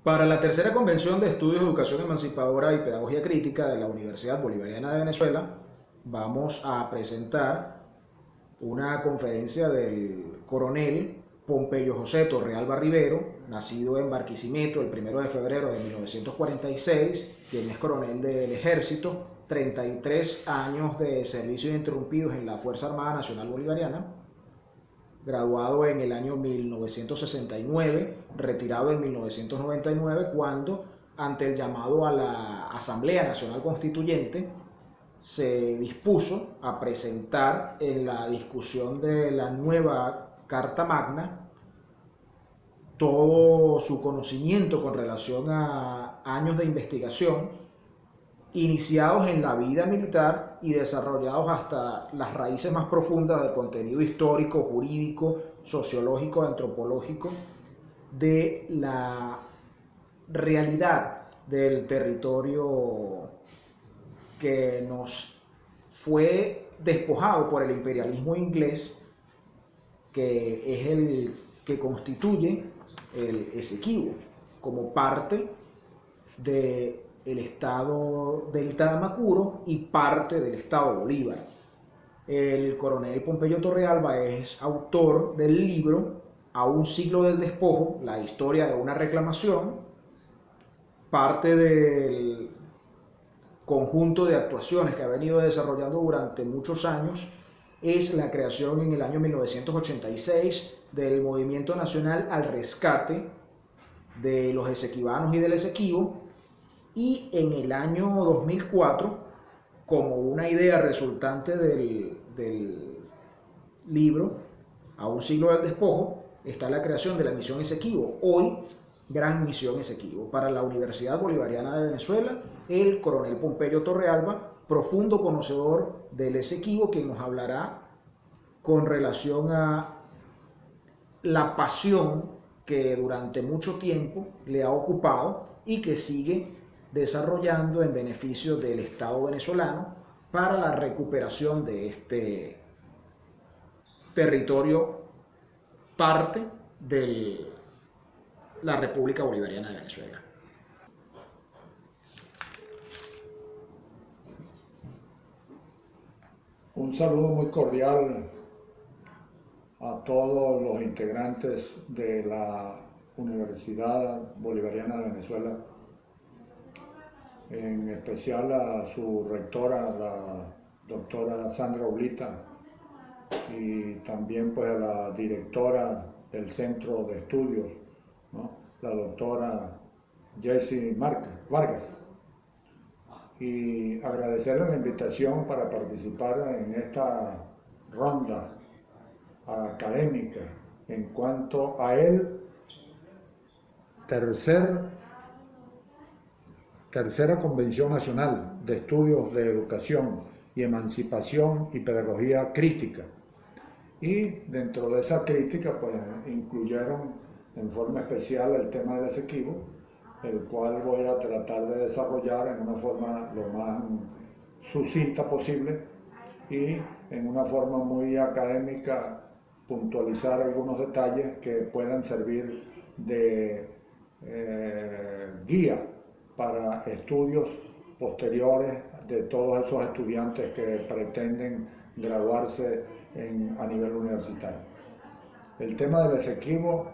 Para la tercera convención de estudios de educación emancipadora y pedagogía crítica de la Universidad Bolivariana de Venezuela, vamos a presentar una conferencia del coronel Pompeyo José Torrealba Rivero, nacido en Barquisimeto el 1 de febrero de 1946, quien es coronel del Ejército, 33 años de servicio ininterrumpidos en la Fuerza Armada Nacional Bolivariana, graduado en el año 1969, retirado en 1999, cuando, ante el llamado a la Asamblea Nacional Constituyente, se dispuso a presentar en la discusión de la nueva Carta Magna todo su conocimiento con relación a años de investigación iniciados en la vida militar y desarrollados hasta las raíces más profundas del contenido histórico, jurídico, sociológico, antropológico de la realidad del territorio que nos fue despojado por el imperialismo inglés, que es el que constituye el Esequibo como parte del estado del Tamacuro y parte del estado Bolívar. El coronel Pompeyo Torrealba es autor del libro A un siglo del despojo, la historia de una reclamación, parte del conjunto de actuaciones que ha venido desarrollando durante muchos años es la creación en el año 1986 del Movimiento Nacional al Rescate de los Esequibanos y del Esequibo, y en el año 2004, como una idea resultante del libro A un siglo del despojo, está la creación de la Misión Esequibo, hoy Gran Misión Esequibo. Para la Universidad Bolivariana de Venezuela, el coronel Pompeyo Torrealba, profundo conocedor del Esequibo, quien nos hablará con relación a la pasión que durante mucho tiempo le ha ocupado y que sigue desarrollando en beneficio del Estado venezolano para la recuperación de este territorio, parte de la República Bolivariana de Venezuela. Un saludo muy cordial a todos los integrantes de la Universidad Bolivariana de Venezuela, en especial a su rectora, la doctora Sandra Oblita, y también pues a la directora del Centro de Estudios, ¿no?, la doctora Jessie Vargas, y agradecerle la invitación para participar en esta ronda académica en cuanto a el tercera Convención Nacional de Estudios de Educación y Emancipación y Pedagogía Crítica. Y dentro de esa crítica pues incluyeron en forma especial el tema del Esequibo, el cual voy a tratar de desarrollar en una forma lo más sucinta posible y en una forma muy académica, puntualizar algunos detalles que puedan servir de guía para estudios posteriores de todos esos estudiantes que pretenden graduarse a nivel universitario. El tema del Esequibo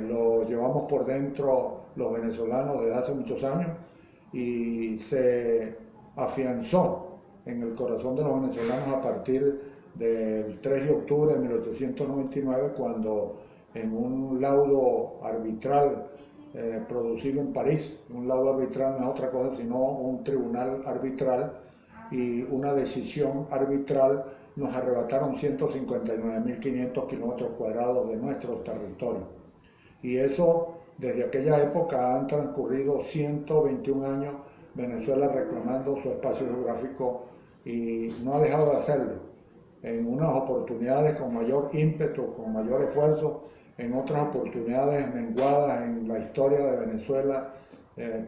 lo llevamos por dentro los venezolanos desde hace muchos años y se afianzó en el corazón de los venezolanos a partir del 3 de octubre de 1899, cuando en un laudo arbitral producido en París, un laudo arbitral no es otra cosa sino un tribunal arbitral, y una decisión arbitral, nos arrebataron 159.500 kilómetros cuadrados de nuestro territorio. Y eso, desde aquella época han transcurrido 121 años Venezuela reclamando su espacio geográfico y no ha dejado de hacerlo. En unas oportunidades con mayor ímpetu, con mayor esfuerzo, en otras oportunidades menguadas en la historia de Venezuela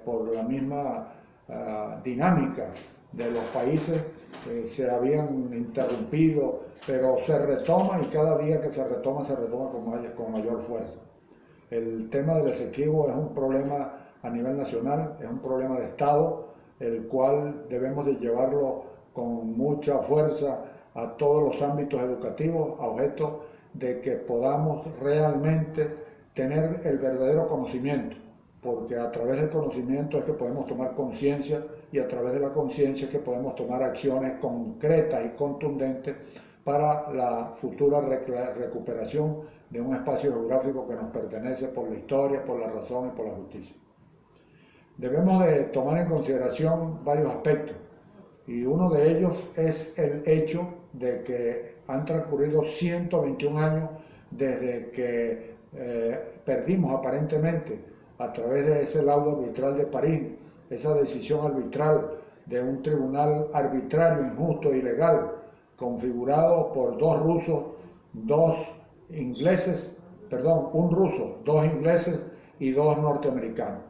por la misma dinámica de los países, se habían interrumpido, pero se retoma, y cada día que se retoma con mayor fuerza. El tema del Esequibo es un problema a nivel nacional, es un problema de Estado, el cual debemos de llevarlo con mucha fuerza a todos los ámbitos educativos, a objeto de que podamos realmente tener el verdadero conocimiento, porque a través del conocimiento es que podemos tomar conciencia y a través de la conciencia es que podemos tomar acciones concretas y contundentes para la futura recuperación de un espacio geográfico que nos pertenece por la historia, por la razón y por la justicia. Debemos de tomar en consideración varios aspectos y uno de ellos es el hecho de que han transcurrido 121 años desde que perdimos aparentemente a través de ese laudo arbitral de París, esa decisión arbitral de un tribunal arbitrario, injusto e ilegal, configurado por dos rusos, un ruso, dos ingleses y dos norteamericanos.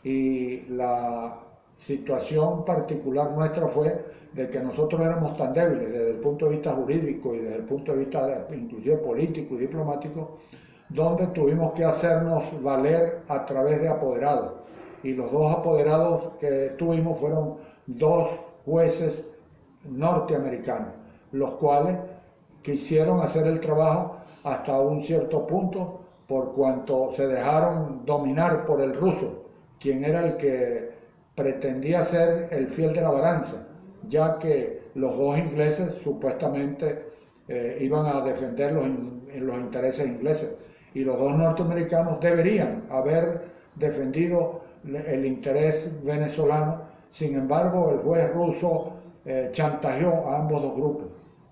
Y la situación particular nuestra fue de que nosotros éramos tan débiles desde el punto de vista jurídico y desde el punto de vista inclusive político y diplomático, donde tuvimos que hacernos valer a través de apoderados. Y los dos apoderados que tuvimos fueron dos jueces norteamericanos, los cuales quisieron hacer el trabajo hasta un cierto punto, por cuanto se dejaron dominar por el ruso, quien era el que pretendía ser el fiel de la balanza, ya que los dos ingleses supuestamente iban a defender los intereses ingleses y los dos norteamericanos deberían haber defendido el interés venezolano. Sin embargo, el juez ruso chantajeó a ambos dos grupos,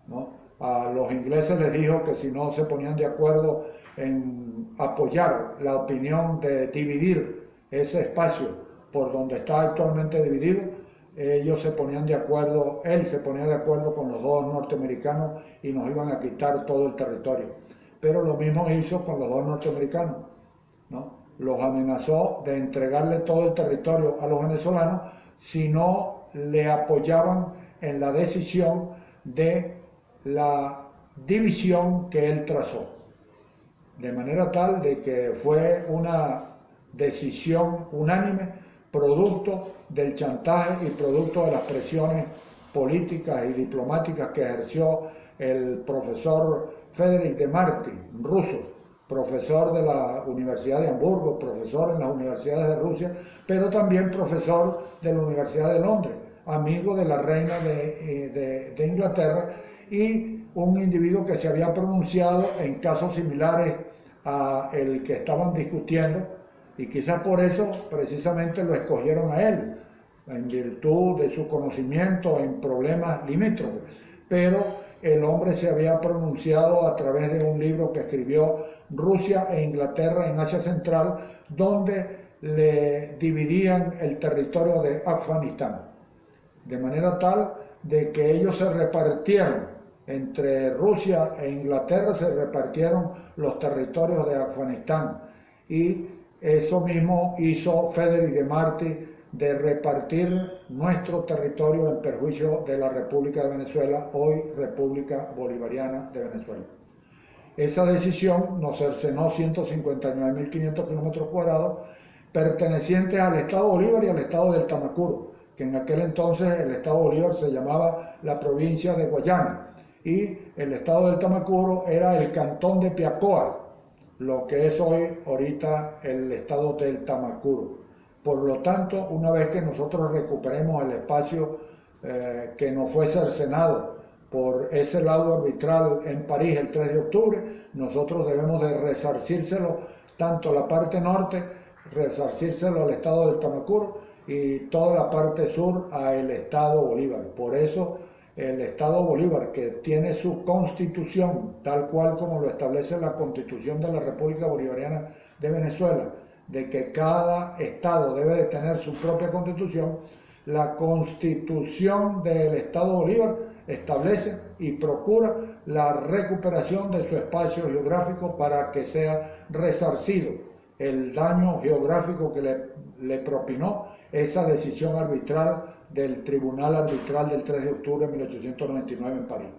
¿no? A los ingleses les dijo que si no se ponían de acuerdo en apoyar la opinión de dividir ese espacio por donde está actualmente dividido, ellos se ponían de acuerdo, él se ponía de acuerdo con los dos norteamericanos y nos iban a quitar todo el territorio. Pero lo mismo hizo con los dos norteamericanos, ¿no? Los amenazó de entregarle todo el territorio a los venezolanos si no le apoyaban en la decisión de la división que él trazó. De manera tal de que fue una decisión unánime, producto del chantaje y producto de las presiones políticas y diplomáticas que ejerció el profesor Frédéric de Marty, ruso, profesor de la Universidad de Hamburgo, profesor en las universidades de Rusia, pero también profesor de la Universidad de Londres, amigo de la reina de Inglaterra y un individuo que se había pronunciado en casos similares a el que estaban discutiendo, y quizás por eso precisamente lo escogieron a él, en virtud de su conocimiento en problemas limítrofes. Pero el hombre se había pronunciado a través de un libro que escribió Rusia e Inglaterra en Asia Central, donde le dividían el territorio de Afganistán, de manera tal de que ellos se repartieron entre Rusia e Inglaterra, se repartieron los territorios de Afganistán, y eso mismo hizo Frédéric de Marty, de repartir nuestro territorio en perjuicio de la República de Venezuela, hoy República Bolivariana de Venezuela. Esa decisión nos cercenó 159.500 kilómetros cuadrados pertenecientes al Estado Bolívar y al Estado del Tamacuro, que en aquel entonces el Estado Bolívar se llamaba la provincia de Guayana y el Estado del Tamacuro era el cantón de Piacoa, lo que es hoy ahorita el Estado del Tamacuro. Por lo tanto, una vez que nosotros recuperemos el espacio que nos fue cercenado por ese laudo arbitral en París el 3 de octubre, nosotros debemos de resarcírselo tanto la parte norte, resarcírselo al Estado del Tamacuro y toda la parte sur al Estado Bolívar. Por eso el Estado Bolívar, que tiene su constitución, tal cual como lo establece la Constitución de la República Bolivariana de Venezuela, de que cada estado debe de tener su propia constitución, la Constitución del Estado Bolívar establece y procura la recuperación de su espacio geográfico para que sea resarcido el daño geográfico que le propinó esa decisión arbitral del Tribunal Arbitral del 3 de octubre de 1899 en París.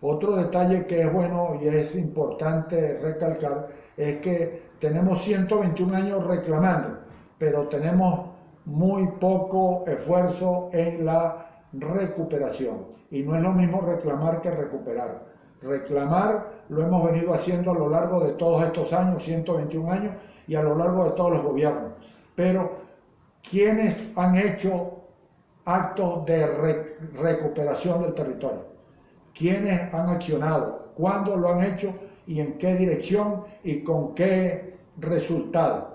Otro detalle que es bueno y es importante recalcar es que tenemos 121 años reclamando, pero tenemos muy poco esfuerzo en la recuperación. Y no es lo mismo reclamar que recuperar. Reclamar lo hemos venido haciendo a lo largo de todos estos años, 121 años, y a lo largo de todos los gobiernos. Pero, ¿quiénes han hecho actos de recuperación del territorio? ¿Quiénes han accionado? ¿Cuándo lo han hecho? ¿Y en qué dirección? ¿Y con qué resultado?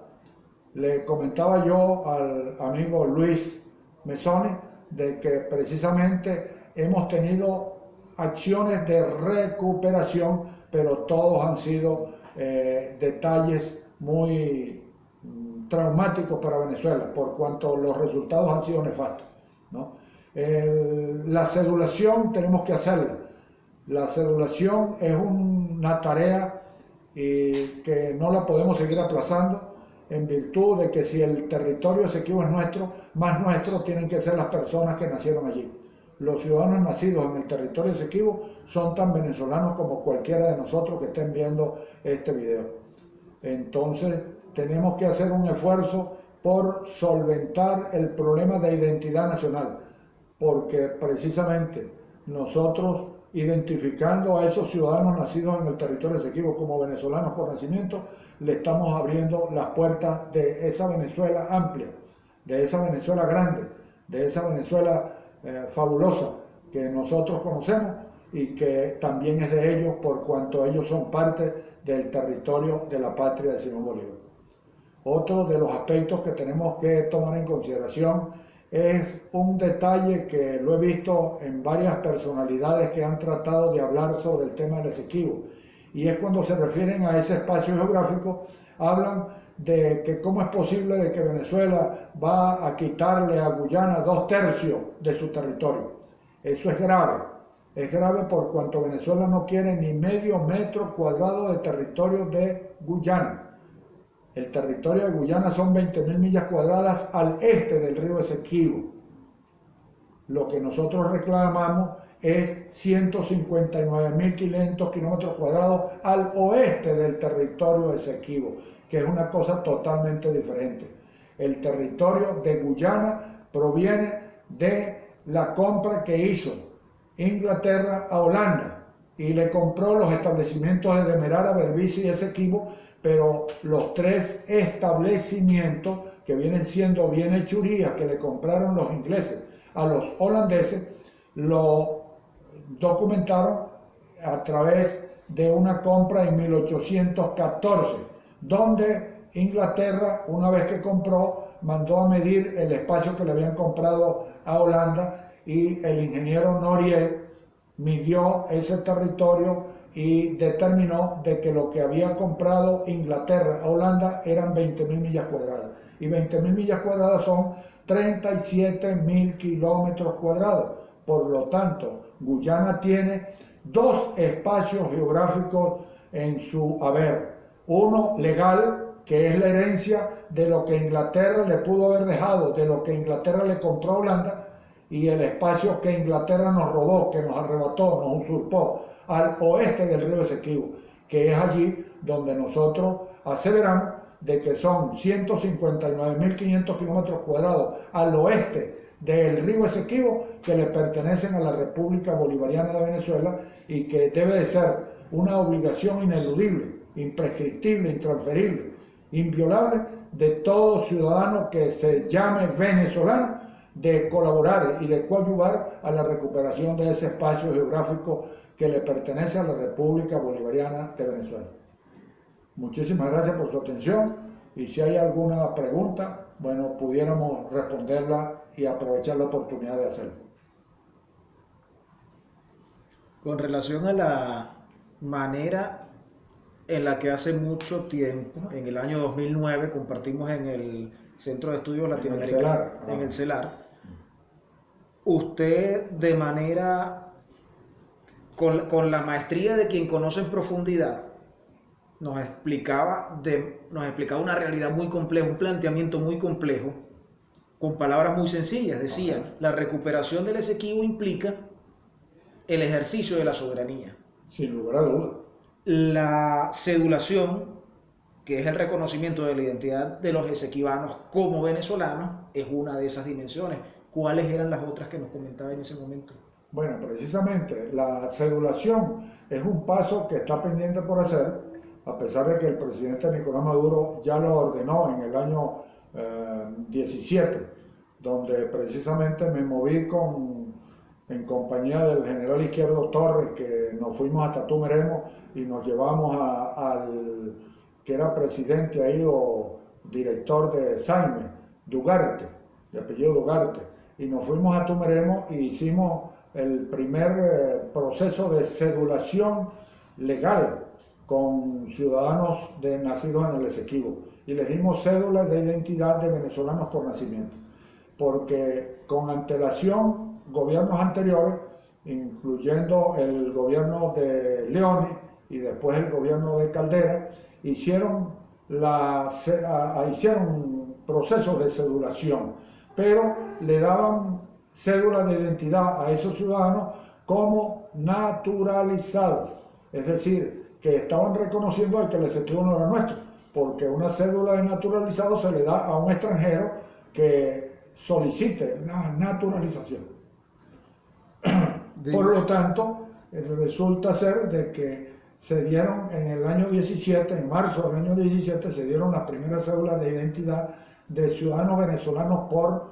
Le comentaba yo al amigo Luis Mesoni de que precisamente hemos tenido acciones de recuperación, pero todos han sido detalles muy traumáticos para Venezuela, por cuanto los resultados han sido nefastos, ¿no? La cedulación tenemos que hacerla. La cedulación es una tarea que no la podemos seguir aplazando, en virtud de que si el territorio Esequibo es nuestro, más nuestro tienen que ser las personas que nacieron allí. Los ciudadanos nacidos en el territorio Esequibo son tan venezolanos como cualquiera de nosotros que estén viendo este video. Entonces tenemos que hacer un esfuerzo por solventar el problema de identidad nacional, porque precisamente nosotros, identificando a esos ciudadanos nacidos en el territorio Esequibo como venezolanos por nacimiento, le estamos abriendo las puertas de esa Venezuela amplia, de esa Venezuela grande, de esa Venezuela fabulosa que nosotros conocemos y que también es de ellos por cuanto ellos son parte del territorio de la patria de Simón Bolívar. Otro de los aspectos que tenemos que tomar en consideración es un detalle que lo he visto en varias personalidades que han tratado de hablar sobre el tema del Esequibo, y es cuando se refieren a ese espacio geográfico, hablan de que cómo es posible de que Venezuela va a quitarle a Guyana 2/3 de su territorio. Eso es grave por cuanto Venezuela no quiere ni medio metro cuadrado de territorio de Guyana. El territorio de Guyana son 20.000 millas cuadradas al este del río Esequibo. Lo que nosotros reclamamos es 159.500 kilómetros cuadrados al oeste del territorio Esequibo, que es una cosa totalmente diferente. El territorio de Guyana proviene de la compra que hizo Inglaterra a Holanda y le compró los establecimientos de Demerara, Berbice y Esequibo, pero los tres establecimientos que vienen siendo bienhechurías que le compraron los ingleses a los holandeses, lo documentaron a través de una compra en 1814, donde Inglaterra, una vez que compró, mandó a medir el espacio que le habían comprado a Holanda, y el ingeniero Noriel midió ese territorio y determinó de que lo que había comprado Inglaterra a Holanda eran 20.000 millas cuadradas. Y 20.000 millas cuadradas son 37.000 kilómetros cuadrados. Por lo tanto, Guyana tiene dos espacios geográficos en su haber. Uno legal, que es la herencia de lo que Inglaterra le pudo haber dejado, de lo que Inglaterra le compró a Holanda, y el espacio que Inglaterra nos robó, que nos arrebató, nos usurpó, al oeste del río Esequibo, que es allí donde nosotros aseveramos de que son 159.500 kilómetros cuadrados al oeste del río Esequibo que le pertenecen a la República Bolivariana de Venezuela, y que debe de ser una obligación ineludible, imprescriptible, intransferible, inviolable de todo ciudadano que se llame venezolano, de colaborar y de coadyuvar a la recuperación de ese espacio geográfico que le pertenece a la República Bolivariana de Venezuela. Muchísimas gracias por su atención, y si hay alguna pregunta, bueno, pudiéramos responderla y aprovechar la oportunidad de hacerlo. Con relación a la manera en la que hace mucho tiempo, en el año 2009, compartimos en el Centro de Estudios Latinoamericanos, en el CELAR, usted de manera, con la maestría de quien conoce en profundidad, nos explicaba una realidad muy compleja, un planteamiento muy complejo, con palabras muy sencillas. Decía, la recuperación del Esequibo implica el ejercicio de la soberanía. Sin lugar a dudas. La cedulación que es el reconocimiento de la identidad de los esequibanos como venezolanos, es una de esas dimensiones. ¿Cuáles eran las otras que nos comentaba en ese momento? Bueno, precisamente la cedulación es un paso que está pendiente por hacer, a pesar de que el presidente Nicolás Maduro ya lo ordenó en el año 17, donde precisamente me moví en compañía del general Izquierdo Torres, que nos fuimos hasta Tumeremo y nos llevamos al que era presidente ahí o director de Saime, Dugarte, de apellido Dugarte, y nos fuimos a Tumeremo y hicimos el primer proceso de cedulación legal con ciudadanos nacidos en el Esequibo, y les dimos cédulas de identidad de venezolanos por nacimiento, porque con antelación gobiernos anteriores, incluyendo el gobierno de Leoni y después el gobierno de Caldera, hicieron procesos de cedulación, pero le daban cédulas de identidad a esos ciudadanos como naturalizados, es decir, que estaban reconociendo que el Esequibo no era nuestro, porque una cédula de naturalizado se le da a un extranjero que solicite la naturalización. Por lo tanto, resulta ser de que se dieron en el año 17, en marzo del año 17, se dieron las primeras cédulas de identidad de ciudadanos venezolanos por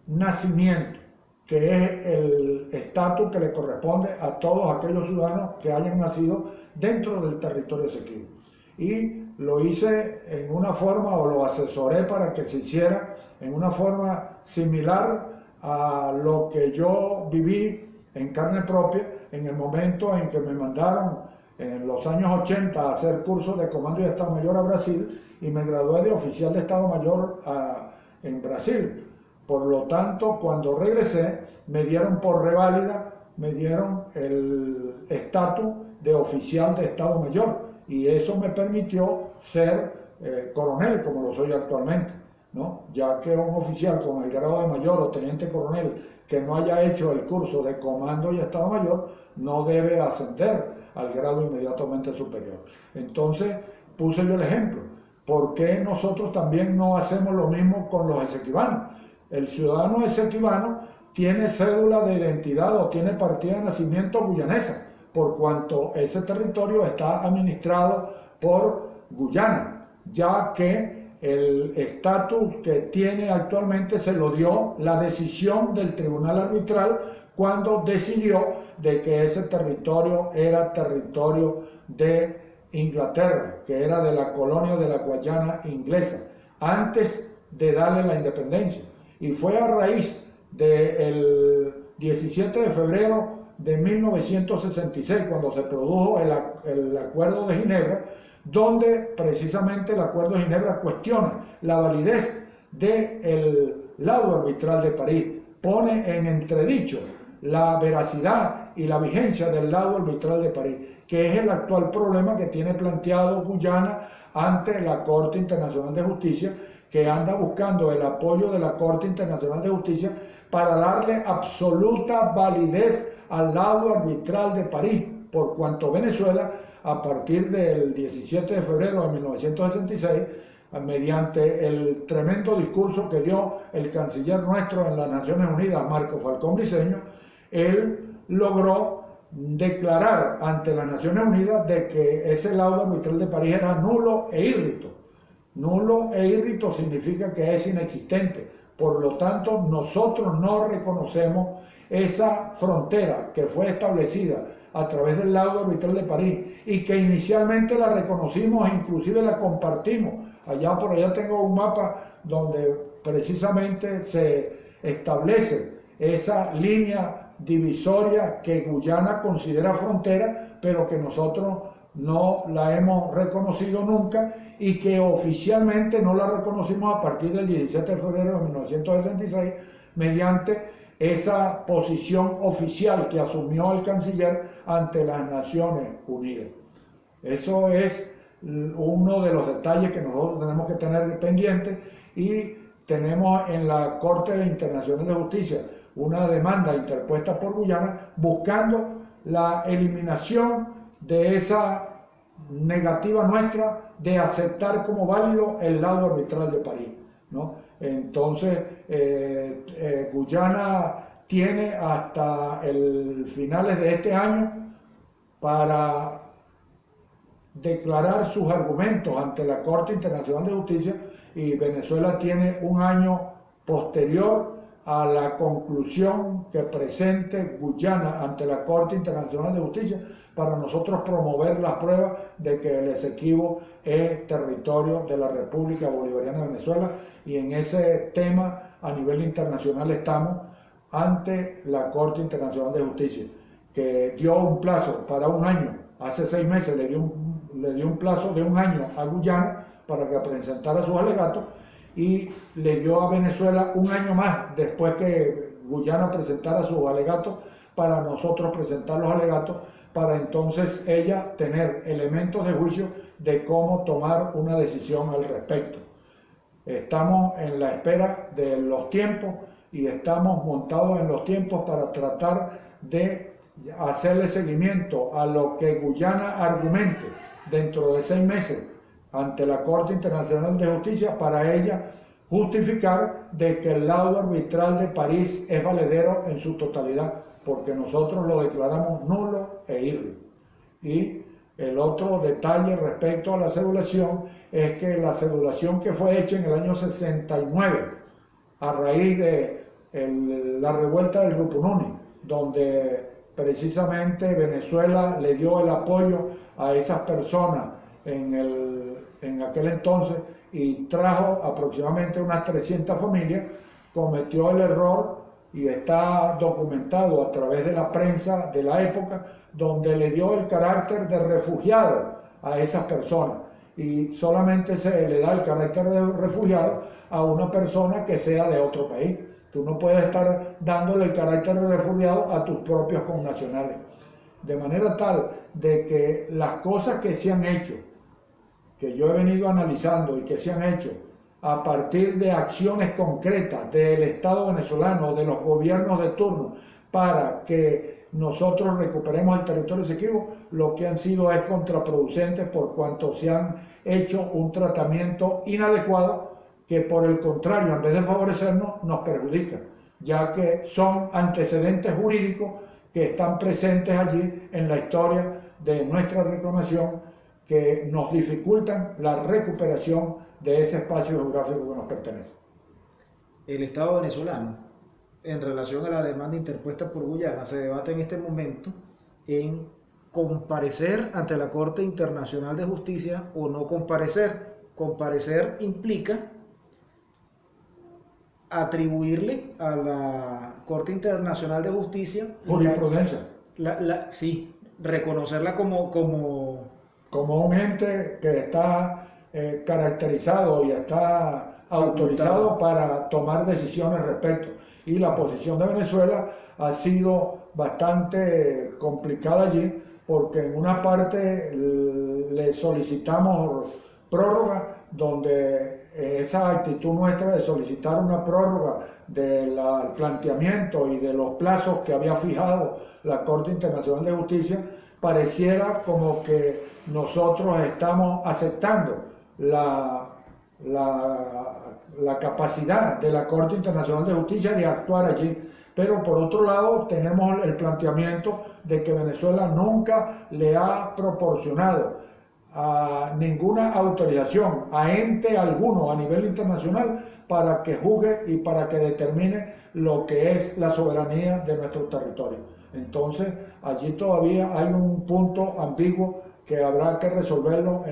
nacimiento, que es el estatus que le corresponde a todos aquellos ciudadanos que hayan nacido dentro del territorio esequibo. Y lo hice en una forma, o lo asesoré para que se hiciera en una forma similar a lo que yo viví en carne propia en el momento en que me mandaron en los años 80 a hacer cursos de comando y de Estado Mayor a Brasil, y me gradué de oficial de Estado Mayor en Brasil. Por lo tanto, cuando regresé, me dieron por reválida, me dieron el estatus de oficial de Estado Mayor, y eso me permitió ser coronel, como lo soy actualmente, ¿no? Ya que un oficial con el grado de mayor o teniente coronel que no haya hecho el curso de comando y Estado Mayor no debe ascender al grado inmediatamente superior. Entonces puse yo el ejemplo. ¿Por qué nosotros también no hacemos lo mismo con los esequibanos? El ciudadano esequibano tiene cédula de identidad o tiene partida de nacimiento guyanesa, por cuanto ese territorio está administrado por Guyana, ya que el estatus que tiene actualmente se lo dio la decisión del Tribunal Arbitral cuando decidió de que ese territorio era territorio de Inglaterra, que era de la colonia de la Guayana inglesa, antes de darle la independencia. Y fue a raíz del 17 de febrero de 1966, cuando se produjo el Acuerdo de Ginebra, donde precisamente el Acuerdo de Ginebra cuestiona la validez del laudo arbitral de París, pone en entredicho la veracidad y la vigencia del laudo arbitral de París, que es el actual problema que tiene planteado Guyana ante la Corte Internacional de Justicia, que anda buscando el apoyo de la Corte Internacional de Justicia para darle absoluta validez al laudo arbitral de París, por cuanto Venezuela, a partir del 17 de febrero de 1966, mediante el tremendo discurso que dio el canciller nuestro en las Naciones Unidas, Marco Falcón Briceño, él logró declarar ante las Naciones Unidas de que ese laudo arbitral de París era nulo e írrito. Nulo e írrito significa que es inexistente. Por lo tanto, nosotros no reconocemos esa frontera que fue establecida a través del laudo arbitral de París y que inicialmente la reconocimos e inclusive la compartimos. Allá por allá tengo un mapa donde precisamente se establece esa línea divisoria que Guyana considera frontera, pero que nosotros no la hemos reconocido nunca y que oficialmente no la reconocimos a partir del 17 de febrero de 1966 mediante esa posición oficial que asumió el canciller ante las Naciones Unidas. Eso es uno de los detalles que nosotros tenemos que tener pendiente, y tenemos en la Corte Internacional de Justicia una demanda interpuesta por Guyana buscando la eliminación de esa negativa nuestra de aceptar como válido el laudo arbitral de París, ¿no? Entonces, Guyana tiene hasta el finales de este año para declarar sus argumentos ante la Corte Internacional de Justicia, y Venezuela tiene un año posterior a la conclusión que presente Guyana ante la Corte Internacional de Justicia para nosotros promover las pruebas de que el Esequibo es territorio de la República Bolivariana de Venezuela, y en ese tema a nivel internacional estamos ante la Corte Internacional de Justicia, que dio un plazo para un año. Hace 6 meses le dio un plazo de un año a Guyana para que presentara sus alegatos, y le dio a Venezuela un año más después que Guyana presentara sus alegatos para nosotros presentar los alegatos, para entonces ella tener elementos de juicio de cómo tomar una decisión al respecto. Estamos en la espera de los tiempos y estamos montados en los tiempos para tratar de hacerle seguimiento a lo que Guyana argumente dentro de 6 meses ante la Corte Internacional de Justicia, para ella justificar de que el laudo arbitral de París es valedero en su totalidad, porque nosotros lo declaramos nulo e irre. Y el otro detalle respecto a la cedulación es que la cedulación que fue hecha en el año 69 a raíz de la revuelta del Rupununi, donde precisamente Venezuela le dio el apoyo a esas personas en aquel entonces y trajo aproximadamente unas 300 familias, cometió el error, y está documentado a través de la prensa de la época, donde le dio el carácter de refugiado a esas personas, y solamente se le da el carácter de refugiado a una persona que sea de otro país. Tú no puedes estar dándole el carácter de refugiado a tus propios connacionales. De manera tal de que las cosas que se han hecho, que yo he venido analizando y que se han hecho a partir de acciones concretas del Estado venezolano, de los gobiernos de turno, para que nosotros recuperemos el territorio Esequibo, lo que han sido es contraproducentes, por cuanto se han hecho un tratamiento inadecuado que, por el contrario, en vez de favorecernos, nos perjudica, ya que son antecedentes jurídicos que están presentes allí en la historia de nuestra reclamación, que nos dificultan la recuperación de ese espacio geográfico que nos pertenece. El Estado venezolano, en relación a la demanda interpuesta por Guyana, se debate en este momento en comparecer ante la Corte Internacional de Justicia o no comparecer. Comparecer implica atribuirle a la Corte Internacional de Justicia jurisprudencia. Sí, reconocerla como un ente que está caracterizado y está autorizado para tomar decisiones respecto. Y la posición de Venezuela ha sido bastante complicada allí, porque en una parte le solicitamos prórroga, donde esa actitud nuestra de solicitar una prórroga del planteamiento y de los plazos que había fijado la Corte Internacional de Justicia, pareciera como que nosotros estamos aceptando la capacidad de la Corte Internacional de Justicia de actuar allí. Pero por otro lado tenemos el planteamiento de que Venezuela nunca le ha proporcionado a ninguna autorización a ente alguno a nivel internacional para que juzgue y para que determine lo que es la soberanía de nuestro territorio. Entonces allí todavía hay un punto ambiguo que habrá que resolverlo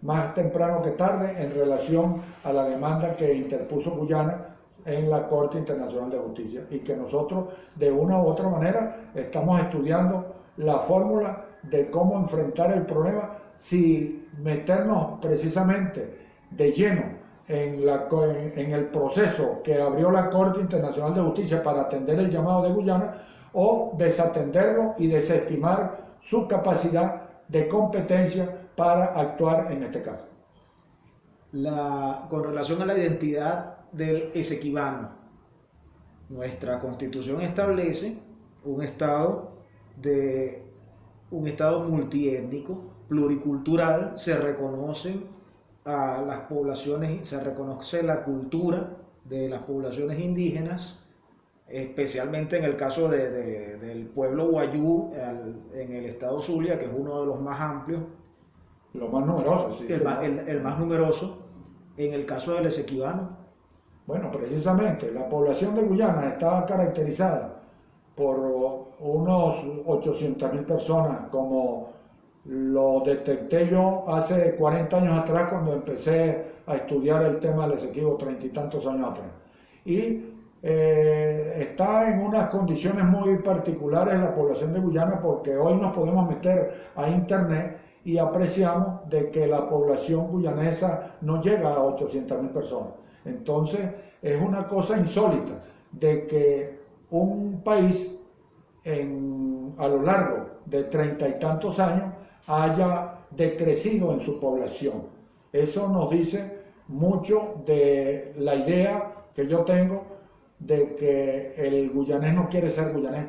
más temprano que tarde en relación a la demanda que interpuso Guyana en la Corte Internacional de Justicia, y que nosotros de una u otra manera estamos estudiando la fórmula de cómo enfrentar el problema, si meternos precisamente de lleno en el proceso que abrió la Corte Internacional de Justicia para atender el llamado de Guyana, o desatenderlo y desestimar su capacidad de competencia para actuar en este caso. Con relación a la identidad del esequibano, nuestra Constitución establece un estado multiétnico, pluricultural se reconocen a las poblaciones, se reconoce la cultura de las poblaciones indígenas, especialmente en el caso del pueblo Wayuu en el estado Zulia, que es uno de los más amplios, Lo más numeroso, sí. el más numeroso. En el caso del Esequibano, Bueno, precisamente, la población de Guyana está caracterizada por unos 800.000 personas, como lo detecté yo hace 40 años atrás cuando empecé a estudiar el tema del Esequibo, 30 y tantos años atrás. Y está en unas condiciones muy particulares la población de Guyana, porque hoy nos podemos meter a internet y apreciamos de que la población guyanesa no llega a 800.000 personas. Entonces es una cosa insólita de que un país a lo largo de 30 y tantos años haya decrecido en su población. Eso nos dice mucho de la idea que yo tengo de que el guyanés no quiere ser guyanés,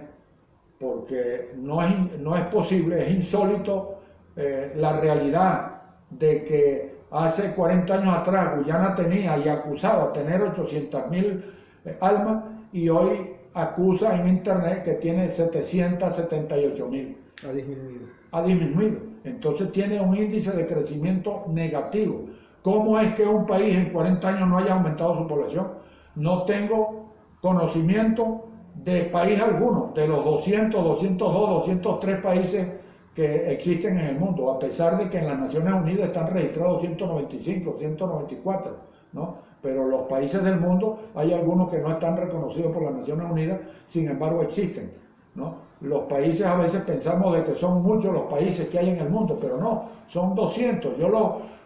porque no es posible, es insólito la realidad de que hace 40 años atrás Guyana tenía y acusaba tener 800.000 almas y hoy acusa en internet que tiene 778.000. ha disminuido. Ha disminuido. Entonces tiene un índice de crecimiento negativo. ¿Cómo es que un país en 40 años no haya aumentado su población? No tengo conocimiento de país alguno, de los 200, 202, 203 países que existen en el mundo, a pesar de que en las Naciones Unidas están registrados 195, 194, ¿no? Pero los países del mundo, hay algunos que no están reconocidos por las Naciones Unidas, sin embargo existen, ¿no? Los países, a veces pensamos de que son muchos los países que hay en el mundo, pero no, son 200. Yo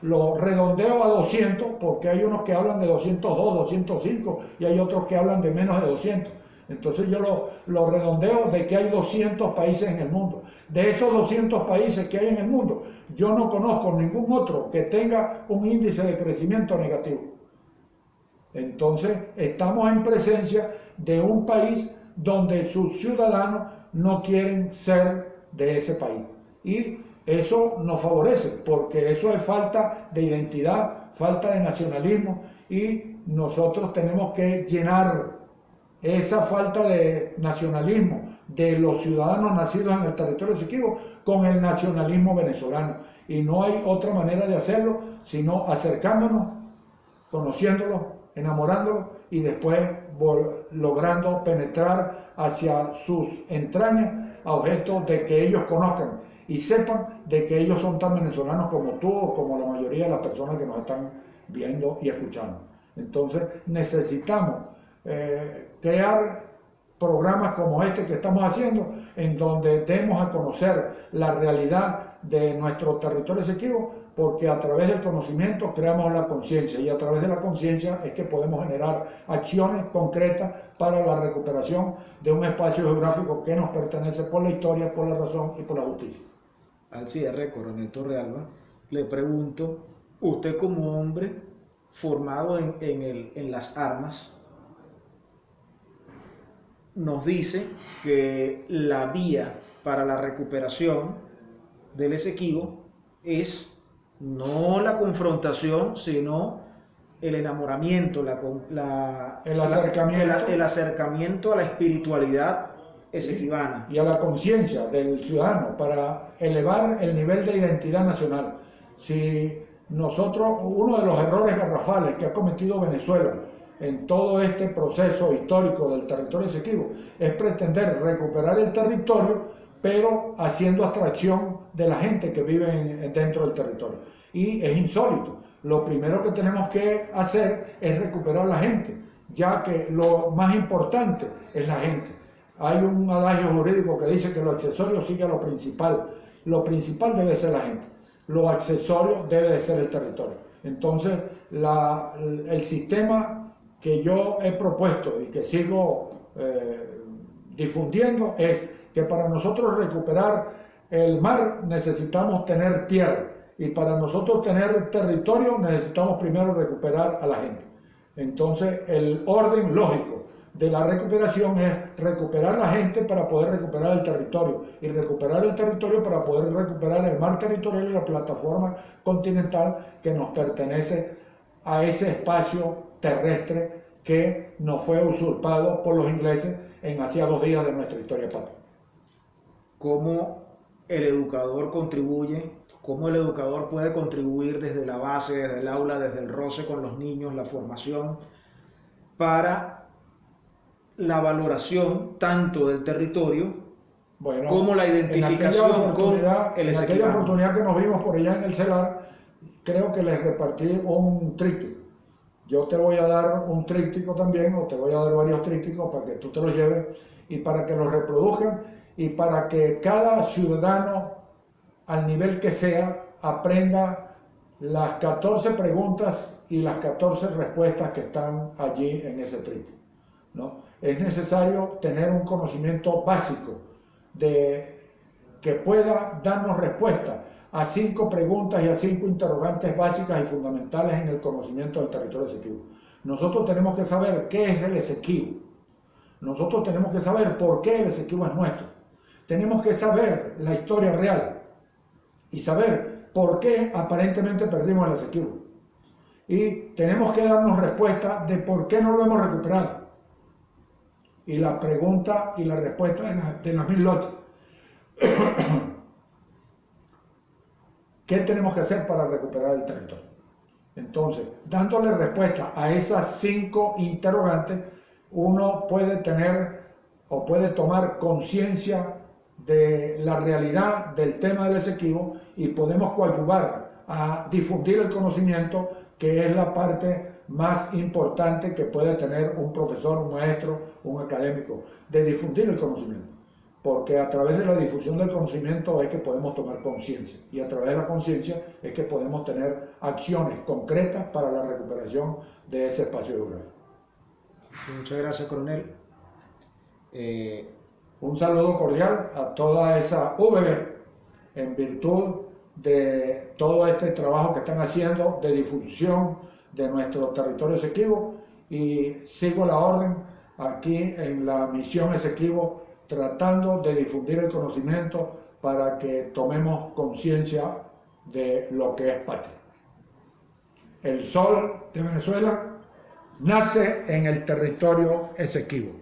lo redondeo a 200 porque hay unos que hablan de 202, 205 y hay otros que hablan de menos de 200. Entonces yo lo redondeo de que hay 200 países en el mundo. De esos 200 países que hay en el mundo, yo no conozco ningún otro que tenga un índice de crecimiento negativo. Entonces estamos en presencia de un país donde sus ciudadanos no quieren ser de ese país. Y eso nos favorece, porque eso es falta de identidad, falta de nacionalismo, y nosotros tenemos que llenar esa falta de nacionalismo de los ciudadanos nacidos en el territorio Esequibo con el nacionalismo venezolano. Y no hay otra manera de hacerlo sino acercándonos, conociéndolos, enamorándolos y después logrando penetrar hacia sus entrañas a objeto de que ellos conozcan y sepan de que ellos son tan venezolanos como tú o como la mayoría de las personas que nos están viendo y escuchando. Entonces necesitamos crear programas como este que estamos haciendo, en donde demos a conocer la realidad de nuestro territorio Esequibo, porque a través del conocimiento creamos la conciencia, y a través de la conciencia es que podemos generar acciones concretas para la recuperación de un espacio geográfico que nos pertenece por la historia, por la razón y por la justicia. Al cierre, Coronel Torrealba, le pregunto, usted como hombre formado en las armas, nos dice que la vía para la recuperación del Esequibo es no la confrontación, sino el enamoramiento, el acercamiento a la espiritualidad esequibana. Y a la conciencia del ciudadano para elevar el nivel de identidad nacional. Si nosotros, uno de los errores garrafales que ha cometido Venezuela en todo este proceso histórico del territorio Esequibo es pretender recuperar el territorio, pero haciendo abstracción de la gente que vive dentro del territorio. Y es insólito. Lo primero que tenemos que hacer es recuperar la gente, ya que lo más importante es la gente. Hay un adagio jurídico que dice que lo accesorio sigue a lo principal. Lo principal debe ser la gente, lo accesorio debe de ser el territorio. Entonces, el sistema que yo he propuesto y que sigo difundiendo es que para nosotros recuperar el mar necesitamos tener tierra, y para nosotros tener territorio necesitamos primero recuperar a la gente. Entonces el orden lógico de la recuperación es recuperar la gente para poder recuperar el territorio, y recuperar el territorio para poder recuperar el mar territorial y la plataforma continental que nos pertenece a ese espacio terrestre que nos fue usurpado por los ingleses en hacía 2 días de nuestra historia patria. ¿Cómo el educador contribuye? ¿Cómo el educador puede contribuir desde la base, desde el aula, desde el roce con los niños, la formación, para la valoración tanto del territorio como la identificación con el En aquella oportunidad que nos vimos por allá en el CELAR, creo que les repartí un tríptico. Yo te voy a dar un tríptico también, o te voy a dar varios trípticos para que tú te los lleves y para que los reproduzcan y para que cada ciudadano, al nivel que sea, aprenda las 14 preguntas y las 14 respuestas que están allí en ese tríptico, ¿no? Es necesario tener un conocimiento básico que pueda darnos respuesta a 5 preguntas y a 5 interrogantes básicas y fundamentales en el conocimiento del territorio Esequibo. Nosotros tenemos que saber qué es el Esequibo. Nosotros tenemos que saber por qué el Esequibo es nuestro. Tenemos que saber la historia real y saber por qué aparentemente perdimos el Esequibo. Y tenemos que darnos respuesta de por qué no lo hemos recuperado. Y la pregunta y la respuesta de las 1000 lotes. ¿Qué tenemos que hacer para recuperar el territorio? Entonces, dándole respuesta a esas 5 interrogantes, uno puede tener o puede tomar conciencia de la realidad del tema del Esequibo y podemos coadyuvar a difundir el conocimiento, que es la parte más importante que puede tener un profesor, un maestro, un académico, de difundir el conocimiento. Porque a través de la difusión del conocimiento es que podemos tomar conciencia, y a través de la conciencia es que podemos tener acciones concretas para la recuperación de ese espacio geográfico. Muchas gracias, coronel. Un saludo cordial a toda esa VB en virtud de todo este trabajo que están haciendo de difusión de nuestro territorio Esequibo, y sigo la orden aquí en la misión Esequibo, tratando de difundir el conocimiento para que tomemos conciencia de lo que es patria. El sol de Venezuela nace en el territorio Esequibo,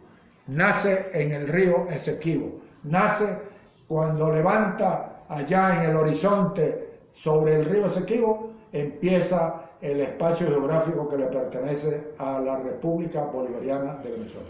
nace en el río Esequibo, nace cuando levanta allá en el horizonte sobre el río Esequibo, empieza el espacio geográfico que le pertenece a la República Bolivariana de Venezuela.